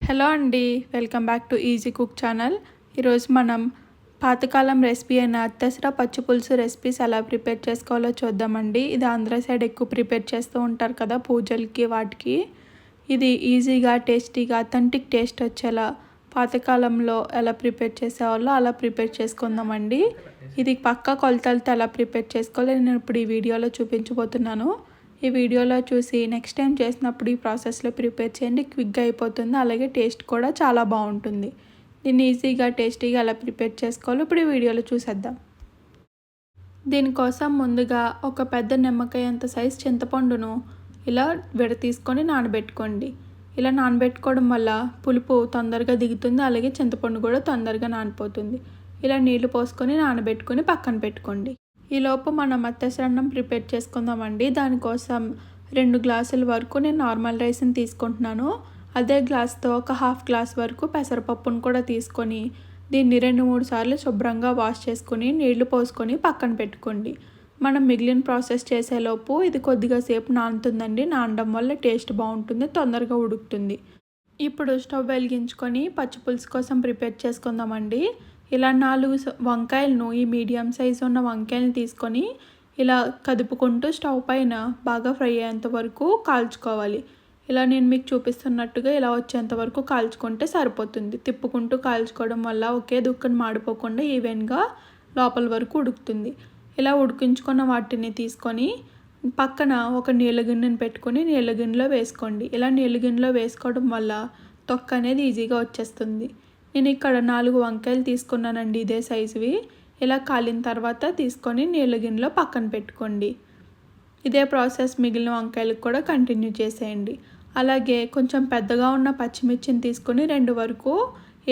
Hello అండి, welcome back to easy cook channel. ఈరోజు మనం పాతకాలం రెసిపీ అయిన అత్తెసర పచ్చి పులుసు రెసిపీస్ ఎలా ప్రిపేర్ చేసుకోవాలో చూద్దామండి. ఇది ఆంధ్ర సైడ్ ఎక్కువ ప్రిపేర్ చేస్తూ ఉంటారు కదా, పూజలకి వాటికి. ఇది ఈజీగా టేస్టీగా అథెంటిక్ టేస్ట్ వచ్చేలా పాతకాలంలో ఎలా ప్రిపేర్ చేసేవాళ్ళో అలా ప్రిపేర్ చేసుకుందామండి. ఇది పక్కా కొలతలతో ఎలా ప్రిపేర్ చేసుకోవాలో నేను ఇప్పుడు ఈ వీడియోలో చూపించబోతున్నాను. ఈ వీడియోలో చూసి నెక్స్ట్ టైం చేసినప్పుడు ఈ ప్రాసెస్లో ప్రిపేర్ చేయండి. క్విక్గా అయిపోతుంది, అలాగే టేస్ట్ కూడా చాలా బాగుంటుంది. దీన్ని ఈజీగా టేస్టీగా ఎలా ప్రిపేర్ చేసుకోవాలో ఇప్పుడు ఈ వీడియోలో చూసేద్దాం. దీనికోసం ముందుగా ఒక పెద్ద నిమ్మకాయ అంత సైజ్ చింతపండును ఇలా తీసుకొని నానబెట్టుకోండి. ఇలా నానబెట్టుకోవడం వల్ల పులుపు తొందరగా దిగుతుంది, అలాగే చింతపండు కూడా తొందరగా నానిపోతుంది. ఇలా నీళ్లు పోసుకొని నానబెట్టుకొని పక్కన పెట్టుకోండి. ఈలోపు మనం అత్తెసరన్నం ప్రిపేర్ చేసుకుందామండి. దానికోసం 2 గ్లాసుల వరకు నేను నార్మల్ రైస్ని తీసుకుంటున్నాను. అదే గ్లాస్తో ఒక హాఫ్ గ్లాస్ వరకు పెసరపప్పును కూడా తీసుకొని దీన్ని 2-3 సార్లు శుభ్రంగా వాష్ చేసుకొని నీళ్లు పోసుకొని పక్కన పెట్టుకోండి. మనం మిగిలిన ప్రాసెస్ చేసేలోపు ఇది కొద్దిగా సేపు నానుతుందండి. నానడం వల్ల టేస్ట్ బాగుంటుంది, తొందరగా ఉడుకుతుంది. ఇప్పుడు స్టవ్ వెలిగించుకొని పచ్చి పులుసు కోసం ప్రిపేర్ చేసుకుందామండి. ఇలా 4 వంకాయలను, ఈ మీడియం సైజు ఉన్న వంకాయలను తీసుకొని ఇలా కదుపుకుంటూ స్టవ్ పైన బాగా ఫ్రై అయ్యేంత వరకు కాల్చుకోవాలి. ఇలా నేను మీకు చూపిస్తున్నట్టుగా ఇలా వచ్చేంత వరకు కాల్చుకుంటే సరిపోతుంది. తిప్పుకుంటూ కాల్చుకోవడం వల్ల ఒకే దుక్కను మాడిపోకుండా ఈవెన్గా లోపల వరకు ఉడుకుతుంది. ఇలా ఉడికించుకున్న వాటిని తీసుకొని పక్కన ఒక నీళ్ళ గిన్నెను పెట్టుకొని నీళ్ళ గిన్నెలో వేసుకోండి. ఇలా నీళ్ళ గిన్నెలో వేసుకోవడం వల్ల తొక్క అనేది ఈజీగా వచ్చేస్తుంది. నేను ఇక్కడ 4 వంకాయలు తీసుకున్నానండి, ఇదే సైజువి. ఇలా కాలిన తర్వాత తీసుకొని నీళ్ళ గిన్నెలో పక్కన పెట్టుకోండి. ఇదే ప్రాసెస్ మిగిలిన వంకాయలకు కూడా కంటిన్యూ చేసేయండి. అలాగే కొంచెం పెద్దగా ఉన్న పచ్చిమిర్చిని తీసుకొని 2 వరకు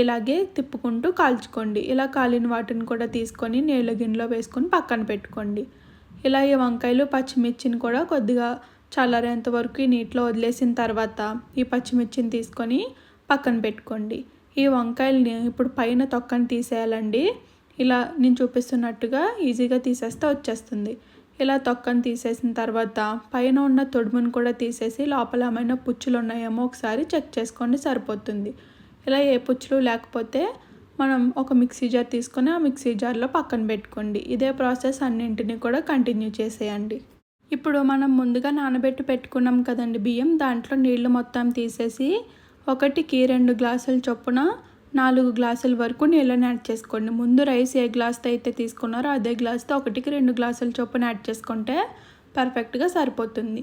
ఇలాగే తిప్పుకుంటూ కాల్చుకోండి. ఇలా కాలిన వాటిని కూడా తీసుకొని నీళ్ళ గిన్నెలో వేసుకొని పక్కన పెట్టుకోండి. ఇలా ఈ వంకాయలు పచ్చిమిర్చిని కూడా కొద్దిగా చల్లారేంత వరకు ఈ నీటిలో వదిలేసిన తర్వాత ఈ పచ్చిమిర్చిని తీసుకొని పక్కన పెట్టుకోండి. ఈ వంకాయలని ఇప్పుడు పైన తొక్కని తీసేయాలండి. ఇలా నేను చూపిస్తున్నట్టుగా ఈజీగా తీసేస్తే వచ్చేస్తుంది. ఇలా తొక్కని తీసేసిన తర్వాత పైన ఉన్న తొడుమును కూడా తీసేసి లోపల ఏమైనా పుచ్చులు ఉన్నాయేమో ఒకసారి చెక్ చేసుకోండి, సరిపోతుంది. ఇలా ఏ పుచ్చులు లేకపోతే మనం ఒక మిక్సీ జార్ తీసుకొని ఆ మిక్సీ జార్లో పక్కన పెట్టుకోండి. ఇదే ప్రాసెస్ అన్నింటినీ కూడా కంటిన్యూ చేసేయండి. ఇప్పుడు మనం ముందుగా నానబెట్టి పెట్టుకున్నాం కదండి బియ్యం, దాంట్లో నీళ్లు మొత్తం తీసేసి 1కి 2 గ్లాసుల చొప్పున 4 గ్లాసుల వరకు నీళ్ళని యాడ్ చేసుకోండి. ముందు రైస్ ఏ గ్లాస్తో అయితే తీసుకున్నారో అదే గ్లాస్తో 1కి 2 గ్లాసుల చొప్పున యాడ్ చేసుకుంటే పర్ఫెక్ట్గా సరిపోతుంది.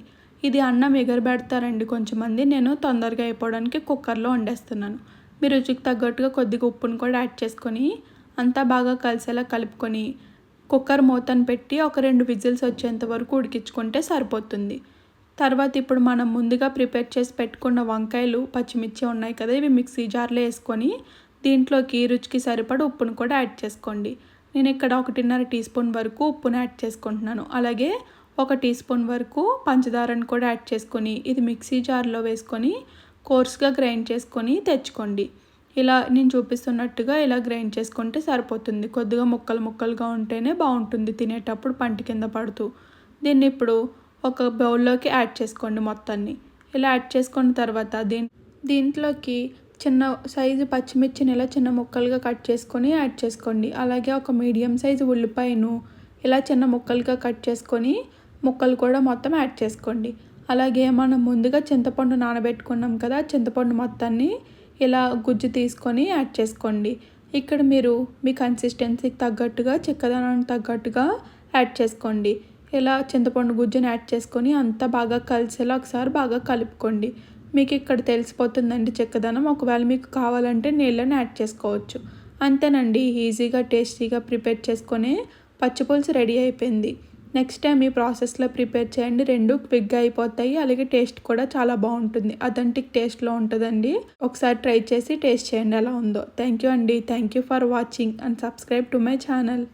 ఇది అన్నం ఎగరబెడతారండి కొంచెంమంది. నేను తొందరగా అయిపోవడానికి కుక్కర్లో వండేస్తున్నాను. మీ రుచికి తగ్గట్టుగా కొద్దిగా ఉప్పును కూడా యాడ్ చేసుకొని అంతా బాగా కలిసేలా కలుపుకొని కుక్కర్ మూతను పెట్టి ఒక 2 విజిల్స్ వచ్చేంత వరకు ఉడికించుకుంటే సరిపోతుంది. తర్వాత ఇప్పుడు మనం ముందుగా ప్రిపేర్ చేసి పెట్టుకున్న వంకాయలు పచ్చిమిర్చి ఉన్నాయి కదా, ఇవి మిక్సీ జార్లో వేసుకొని దీంట్లోకి రుచికి సరిపడ ఉప్పును కూడా యాడ్ చేసుకోండి. నేను ఇక్కడ 1.5 టీ స్పూన్ వరకు ఉప్పును యాడ్ చేసుకుంటున్నాను. అలాగే 1 టీ స్పూన్ వరకు పంచదారను కూడా యాడ్ చేసుకొని ఇది మిక్సీ జార్లో వేసుకొని కోర్స్గా గ్రైండ్ చేసుకొని తెచ్చుకోండి. ఇలా నేను చూపిస్తున్నట్టుగా ఇలా గ్రైండ్ చేసుకుంటే సరిపోతుంది. కొద్దిగా ముక్కలుగా ఉంటేనే బాగుంటుంది తినేటప్పుడు పంటి కింద పడుతూ. దీన్ని ఇప్పుడు ఒక బౌల్లోకి యాడ్ చేసుకోండి మొత్తాన్ని. ఇలా యాడ్ చేసుకున్న తర్వాత దీంట్లోకి చిన్న సైజు పచ్చిమిర్చిని ఇలా చిన్న ముక్కలుగా కట్ చేసుకొని యాడ్ చేసుకోండి. అలాగే ఒక మీడియం సైజు ఉల్లిపాయను ఇలా చిన్న ముక్కలుగా కట్ చేసుకొని ముక్కలు కూడా మొత్తం యాడ్ చేసుకోండి. అలాగే మనం ముందుగా చింతపండు నానబెట్టుకున్నాం కదా, చింతపండు మొత్తాన్ని ఇలా గుజ్జు తీసుకొని యాడ్ చేసుకోండి. ఇక్కడ మీరు మీ కన్సిస్టెన్సీకి తగ్గట్టుగా చిక్కదనానికి తగ్గట్టుగా యాడ్ చేసుకోండి. ఇలా చింతపండు గుజ్జుని యాడ్ చేసుకొని అంతా బాగా కలిసేలా ఒకసారి బాగా కలుపుకోండి. మీకు ఇక్కడ తెలిసిపోతుందండి చిక్కదనం. ఒకవేళ మీకు కావాలంటే నీళ్ళని యాడ్ చేసుకోవచ్చు. అంతేనండి, ఈజీగా టేస్టీగా ప్రిపేర్ చేసుకొని పచ్చిపులుసు రెడీ అయిపోయింది. నెక్స్ట్ టైం ఈ ప్రాసెస్లో ప్రిపేర్ చేయండి. 2 క్విక్గా అయిపోతాయి, అలాగే టేస్ట్ కూడా చాలా బాగుంటుంది. అథెంటిక్ టేస్ట్లో ఉంటుందండి. ఒకసారి ట్రై చేసి టేస్ట్ చేయండి ఎలా ఉందో. థ్యాంక్ యూ అండి. Thank you for watching and subscribe to my channel.